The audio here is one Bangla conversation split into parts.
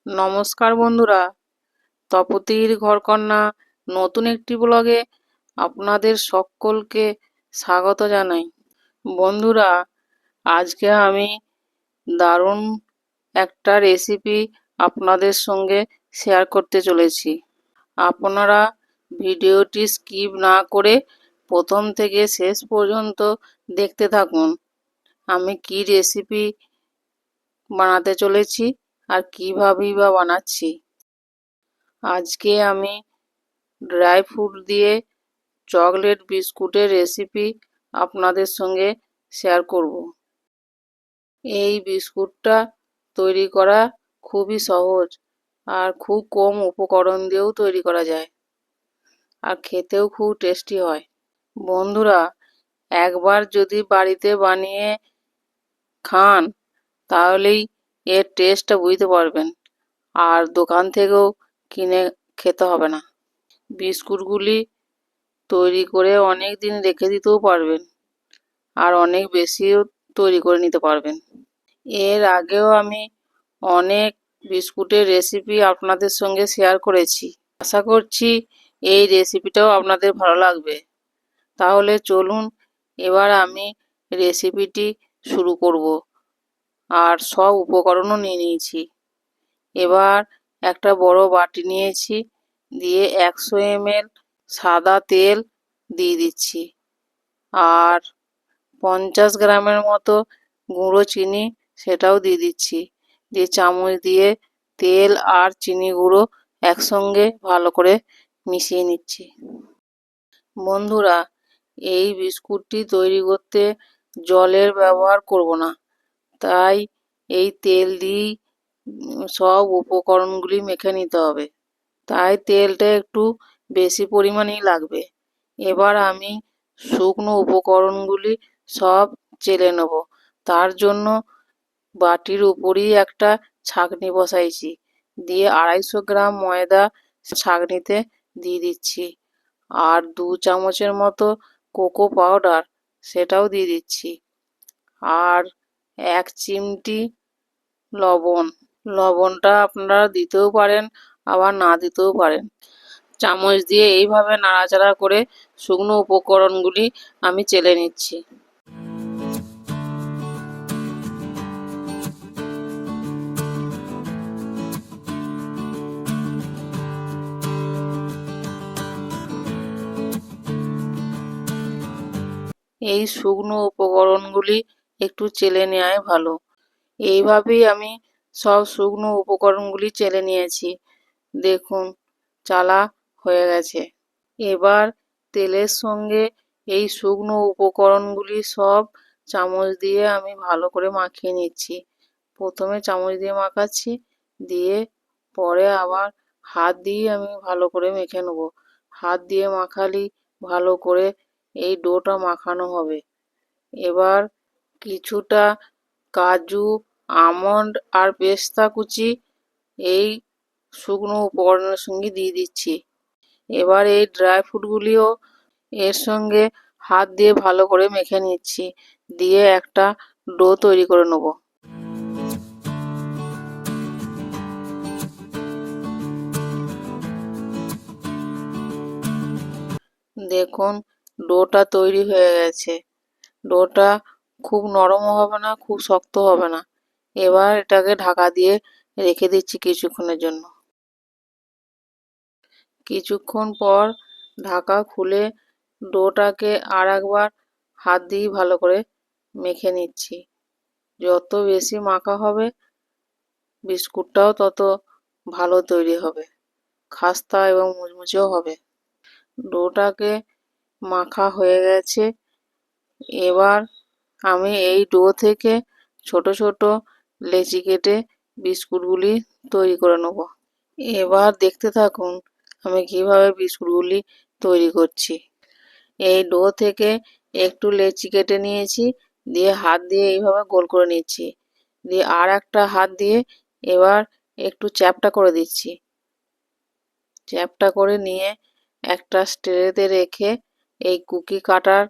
নমস্কার বন্ধুরা, তপতির ঘরকন্না নতুন একটি ব্লগে আপনাদের সকলকে স্বাগত জানাই। বন্ধুরা, আজকে আমি দারুণ একটা রেসিপি আপনাদের সঙ্গে শেয়ার করতে চলেছি। আপনারা ভিডিওটি স্কিপ না করে প্রথম থেকে শেষ পর্যন্ত দেখতে থাকুন। আমি কি রেসিপি বানাতে চলেছি আর কীভাবেই বা বানাচ্ছি। আজকে আমি ড্রাই ফ্রুট দিয়ে চকলেট বিস্কুটের রেসিপি আপনাদের সঙ্গে শেয়ার করব। এই বিস্কুটটা তৈরি করা খুবই সহজ আর খুব কম উপকরণ দিয়েও তৈরি করা যায়, আর খেতেও খুব টেস্টি হয়। বন্ধুরা, একবার যদি বাড়িতে বানিয়ে খান তাহলেই এর টেস্টটা বুঝতে পারবেন, আর দোকান থেকেও কিনে খেতে হবে না। বিস্কুটগুলি তৈরি করে অনেক দিন রেখে দিতেও পারবেন, আর অনেক বেশিও তৈরি করে নিতে পারবেন। এর আগেও আমি অনেক বিস্কুটের রেসিপি আপনাদের সঙ্গে শেয়ার করেছি। আশা করছি এই রেসিপিটাও আপনাদের ভালো লাগবে। তাহলে চলুন এবার আমি রেসিপিটি শুরু করব। আর সব উপকরণও নিয়ে নিয়েছি। এবার একটা বড় বাটি নিয়েছি, দিয়ে 100 ml সাদা তেল দিয়ে দিচ্ছি, আর 50 গ্রামের মতো গুঁড়ো চিনি সেটাও দিয়ে দিচ্ছি। দিয়ে চামচ দিয়ে তেল আর চিনি গুঁড়ো একসঙ্গে ভালো করে মিশিয়ে নিচ্ছি। বন্ধুরা, এই বিস্কুটটি তৈরি করতে জলের ব্যবহার করব না, তাই এই তেল দিয়েই সব উপকরণগুলি মেখে নিতে হবে, তাই তেলটা একটু বেশি পরিমাণেই লাগবে। এবার আমি শুকনো উপকরণগুলি সব চেলে নেব। তার জন্য বাটির উপরেই একটা ছাঁকনি বসাইছি, দিয়ে 250 গ্রাম ময়দা ছাঁকনিতে দিয়ে দিচ্ছি, আর 2 চামচের মতো কোকো পাউডার সেটাও দিয়ে দিচ্ছি, আর 1 চিমটি লবণটা আপনারা দিতেও পারেন আবার না দিতেও পারেন। চামচ দিয়ে এইভাবে নাড়াচাড়া করে শুকনো উপকরণগুলি আমি চেলে নিচ্ছি। এই শুকনো উপকরণগুলি একটু চেলে নেওয়াই ভালো। এইভাবেই আমি সব শুকনো উপকরণগুলি চেলে নিয়েছি। দেখুন, চালা হয়ে গেছে। এবার তেলের সঙ্গে এই শুকনো উপকরণগুলি সব চামচ দিয়ে আমি ভালো করে মাখিয়ে নিচ্ছি। প্রথমে চামচ দিয়ে মাখাচ্ছি, দিয়ে পরে আবার হাত দিয়ে আমি ভালো করে মেখে নেব। হাত দিয়ে মাখালেই ভালো করে এই ডোটা মাখানো হবে। এবার কিছুটা কাজু, আমন্ড আর পেস্তা কুচি এই শুকনো উপকরণের সঙ্গে দিয়ে দিচ্ছি। এবার এই ড্রাই ফ্রুটগুলিও এর সঙ্গে হাত দিয়ে ভালো করে মেখে নিচ্ছি, দিয়ে একটা ডো তৈরি করে নেব। দেখুন, ডোটা তৈরি হয়ে গেছে। ডোটা খুব নরমও হবে না, খুব শক্ত হবে না। এবার এটাকে ঢাকা দিয়ে রেখে দিচ্ছি কিছুক্ষণের জন্য। কিছুক্ষণ পর ঢাকা খুলে ডোটাকে আর একবার হাত দিয়ে ভালো করে মেখে নিচ্ছি। যত বেশি মাখা হবে বিস্কুটটাও তত ভালো তৈরি হবে, খাস্তা এবং মুচমুচেও হবে। ডোটাকে মাখা হয়ে গেছে। এবার আমি এই ডো থেকে ছোট ছোট লেচি কেটে বিস্কুটগুলি তৈরি করে নেব। এবার দেখতে থাকুন আমি কিভাবে বিস্কুটগুলি তৈরি করছি। এই ডো থেকে একটু লেচি কেটে নিয়েছি, দিয়ে হাত দিয়ে এইভাবে গোল করে নিচ্ছি, দিয়ে আর একটা হাত দিয়ে এবার একটু চ্যাপ্টা করে দিচ্ছি। চ্যাপ্টা করে নিয়ে একটা ট্রেতে রেখে এই কুকি কাটার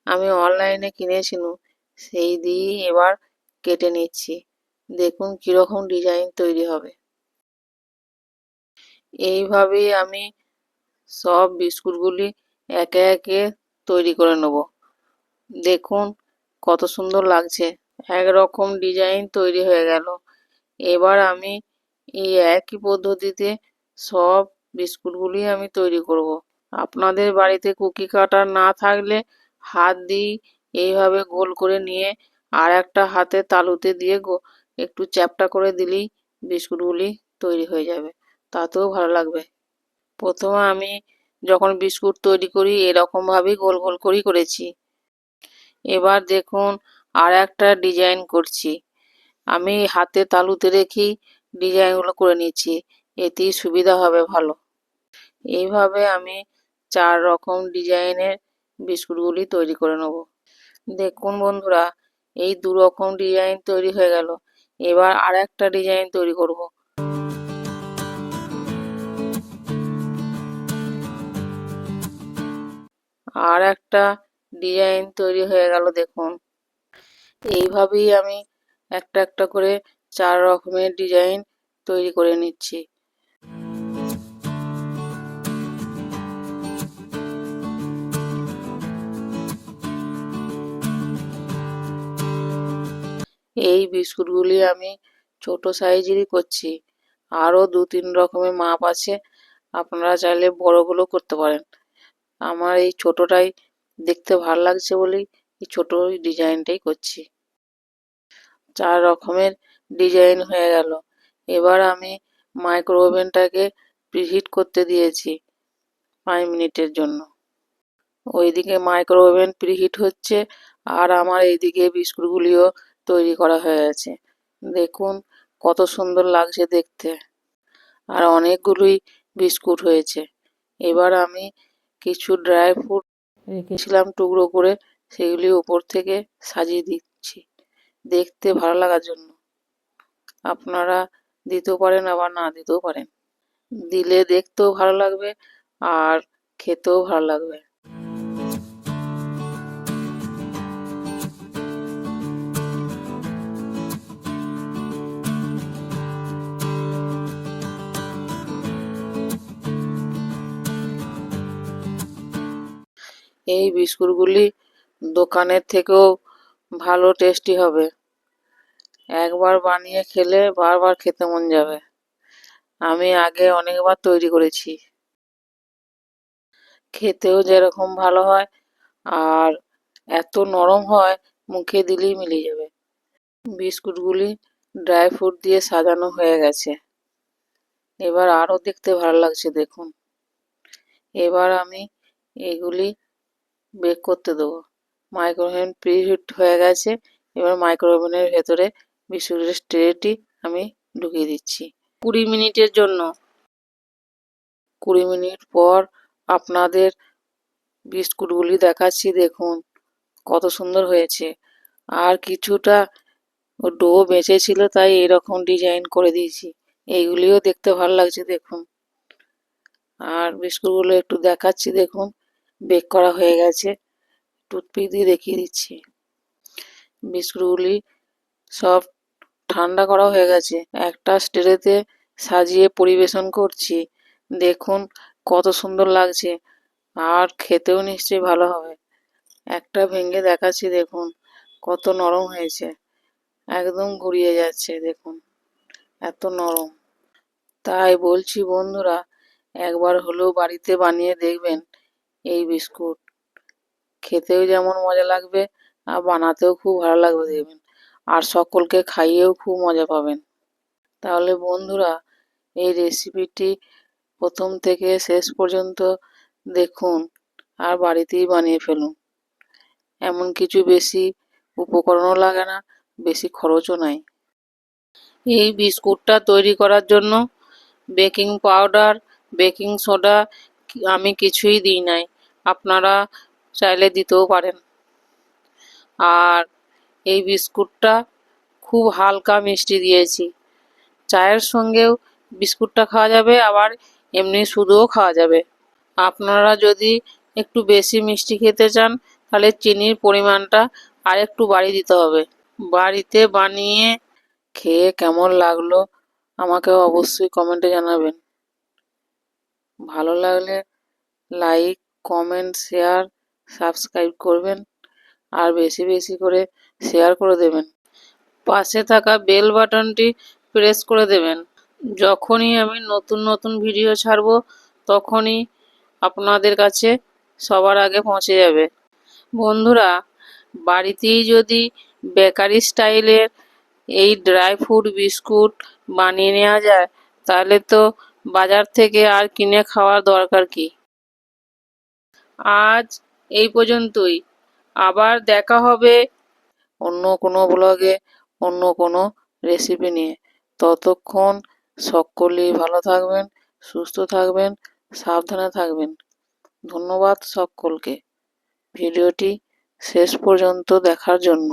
আমি অনলাইনে কিনেছিলাম, সেই দিয়েই এবার কেটে নিচ্ছি। দেখুন কীরকম ডিজাইন তৈরি হবে। এইভাবেই আমি সব বিস্কুটগুলি একে একে তৈরি করে নেব। দেখুন কত সুন্দর লাগছে, একরকম ডিজাইন তৈরি হয়ে গেল। এবার আমি এই একই পদ্ধতিতে সব বিস্কুটগুলি আমি তৈরি করব। আপনাদের বাড়িতে কুকি কাটার না থাকলে হাত দিয়ে এইভাবে গোল করে নিয়ে আর একটা হাতে তালুতে দিয়ে একটু চ্যাপ্টা করে দিলেই বিস্কুটগুলি তৈরি হয়ে যাবে, তাতেও ভালো লাগবে। প্রথমে আমি যখন বিস্কুট তৈরি করি এরকমভাবেই গোল গোল করেই করেছি। এবার দেখুন আর একটা ডিজাইন করছি। আমি হাতে তালুতে রেখেই ডিজাইনগুলো করে নিচ্ছি, এতেই সুবিধা হবে ভালো। এইভাবে আমি 4 রকম ডিজাইনের বিস্কুটগুলি তৈরি করে নেব। দেখুন বন্ধুরা, এই 2 রকম ডিজাইন তৈরি হয়ে গেল। এবার আর একটা ডিজাইন তৈরি করব। আর একটা ডিজাইন তৈরি হয়ে গেল দেখুন। এইভাবেই আমি একটা একটা করে 4 রকমের ডিজাইন তৈরি করে নিচ্ছি। এই বিস্কুটগুলি আমি ছোট সাইজেরই করছি, আরও 2-3 রকমের মাপ আছে, আপনারা চাইলে বড়গুলো করতে পারেন। আমার এই ছোটটাই দেখতে ভালো লাগছে বলেই এই ছোট ডিজাইনটাই করছি। 4 রকমের ডিজাইন হয়ে গেল। এবার আমি মাইক্রো ওভেনটাকে প্রিহিট করতে দিয়েছি 5 মিনিটের জন্য। ওইদিকে মাইক্রো ওভেন প্রিহিট হচ্ছে আর আমার এইদিকে বিস্কুটগুলিও তৈরি করা হয়ে গেছে। দেখুন কত সুন্দর লাগছে দেখতে, আর অনেকগুলোই বিস্কুট হয়েছে। এবার আমি কিছু ড্রাই ফ্রুট রেখেছিলাম টুকরো করে, সেগুলি উপর থেকে সাজিয়ে দিচ্ছি দেখতে ভালো লাগার জন্য। আপনারা দিতেও পারেন আবার না দিতেও পারেন, দিলে দেখতেও ভালো লাগবে আর খেতেও ভালো লাগবে। এই বিস্কুটগুলি দোকানের থেকেও ভালো টেস্টি হবে, একবার বানিয়ে খেলে বারবার খেতে মন যাবে। আমি আগে অনেকবার তৈরি করেছি, খেতেও যেরকম ভালো হয় আর এত নরম হয় মুখে দিলেই মিলে যাবে। বিস্কুটগুলি ড্রাই ফ্রুট দিয়ে সাজানো হয়ে গেছে, এবার আরও দেখতে ভালো লাগছে দেখুন। এবার আমি এগুলি বেক করতে দেবো। মাইক্রোওভেন প্রিহিট হয়ে গেছে, এবার মাইক্রোওভেনের ভেতরে বিস্কুটের ট্রেটি আমি ঢুকিয়ে দিচ্ছি 20 মিনিটের জন্য। 20 মিনিট পর আপনাদের বিস্কুটগুলি দেখাচ্ছি, দেখুন কত সুন্দর হয়েছে। আর কিছুটা ডো বেঁচে ছিল তাই এরকম ডিজাইন করে দিয়েছি, এইগুলিও দেখতে ভালো লাগছে দেখুন। আর বিস্কুটগুলো একটু দেখাচ্ছি দেখুন, বেক করা হয়ে গেছে, টুথপিক দিয়ে দেখিয়ে দিচ্ছি। বিস্কুটগুলি সব ঠান্ডা করা হয়ে গেছে, একটা ট্রেতে সাজিয়ে পরিবেশন করছি। দেখুন কত সুন্দর লাগছে আর খেতেও নিশ্চয়ই ভালো হবে। একটা ভেঙে দেখাচ্ছি দেখুন কত নরম হয়েছে, একদম গুড়িয়ে যাচ্ছে দেখুন, এত নরম। তাই বলছি বন্ধুরা, একবার হলেও বাড়িতে বানিয়ে দেখবেন এই বিস্কুট, খেতেও যেমন মজা লাগবে আর বানাতেও খুব ভালো লাগবে দেখবেন, আর সকলকে খাইয়েও খুব মজা পাবেন। তাহলে বন্ধুরা, এই রেসিপিটি প্রথম থেকে শেষ পর্যন্ত দেখুন আর বাড়িতেই বানিয়ে ফেলুন। এমন কিছু বেশি উপকরণও লাগে না, বেশি খরচও নাই। এই বিস্কুটটা তৈরি করার জন্য বেকিং পাউডার, বেকিং সোডা আমি কিছুই দিই নাই, আপনারা চাইলে দিতেও পারেন। আর এই বিস্কুটটা খুব হালকা মিষ্টি দিয়েছি, চায়ের সঙ্গেও বিস্কুটটা খাওয়া যাবে আবার এমনি শুধুও খাওয়া যাবে। আপনারা যদি একটু বেশি মিষ্টি খেতে চান তাহলে চিনির পরিমাণটা আর একটু বাড়িয়ে দিতে হবে। বাড়িতে বানিয়ে খেয়ে কেমন লাগলো আমাকে অবশ্যই কমেন্টে জানাবেন। ভালো লাগলে লাইক, কমেন্ট, শেয়ার, সাবস্ক্রাইব করবেন আর বেশি বেশি করে শেয়ার করে দেবেন। পাশে থাকা বেল বাটনটি প্রেস করে দেবেন। যখনই আমি নতুন নতুন ভিডিও ছাড়ব তখনই আপনাদের কাছে সবার আগে পৌঁছে যাবে। বন্ধুরা, বাড়িতেই যদি বেকারি স্টাইলের এই ড্রাই ফ্রুট বিস্কুট বানিয়ে নেওয়া যায় তাহলে তো বাজার থেকে আর কিনে খাওয়ার দরকার কি। আজ এই পর্যন্তই। আবার দেখা হবে অন্য কোনো ব্লগে, অন্য কোনো রেসিপি নিয়ে। ততক্ষণ সকলেই ভালো থাকবেন, সুস্থ থাকবেন, সাবধানে থাকবেন। ধন্যবাদ সকলকে ভিডিওটি শেষ পর্যন্ত দেখার জন্য।